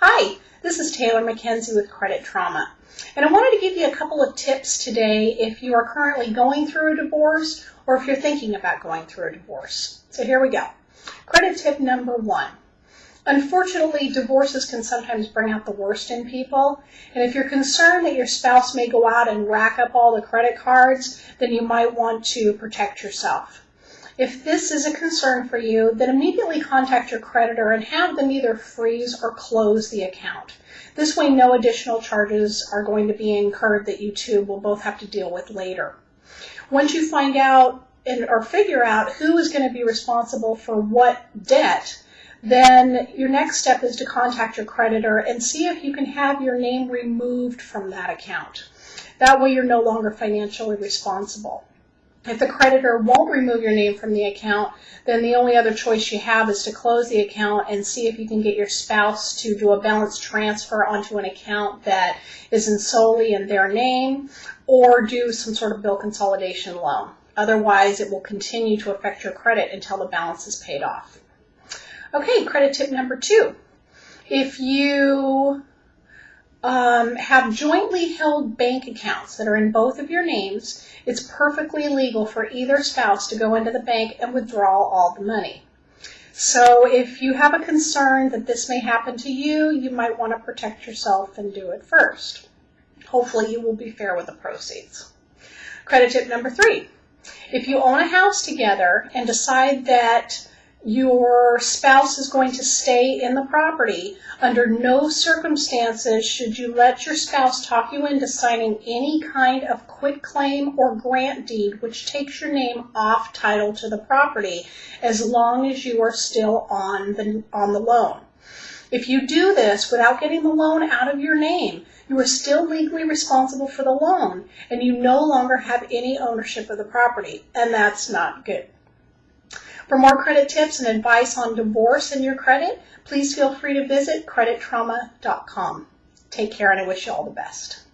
Hi, this is Taylor McKenzie with Credit Trauma, and I wanted to give you a couple of tips today if you are currently going through a divorce or if you're thinking about going through a divorce. So here we go. Credit tip number 1. Unfortunately, divorces can sometimes bring out the worst in people, and if you're concerned that your spouse may go out and rack up all the credit cards, then you might want to protect yourself. If this is a concern for you, then immediately contact your creditor and have them either freeze or close the account. This way, no additional charges are going to be incurred that you two will both have to deal with later. Once you find out or figure out who is going to be responsible for what debt, then your next step is to contact your creditor and see if you can have your name removed from that account. That way, you're no longer financially responsible. If the creditor won't remove your name from the account, then the only other choice you have is to close the account and see if you can get your spouse to do a balance transfer onto an account that isn't solely in their name, or do some sort of bill consolidation loan. Otherwise, it will continue to affect your credit until the balance is paid off. Okay, credit tip number 2. If you have jointly held bank accounts that are in both of your names, it's perfectly legal for either spouse to go into the bank and withdraw all the money. So if you have a concern that this may happen to you, you might want to protect yourself and do it first. Hopefully you will be fair with the proceeds. Credit tip number 3. If you own a house together and decide that your spouse is going to stay in the property, under no circumstances should you let your spouse talk you into signing any kind of quitclaim or grant deed which takes your name off title to the property as long as you are still on the loan. If you do this without getting the loan out of your name, you are still legally responsible for the loan and you no longer have any ownership of the property, and that's not good. For more credit tips and advice on divorce and your credit, please feel free to visit credittrauma.com. Take care, and I wish you all the best.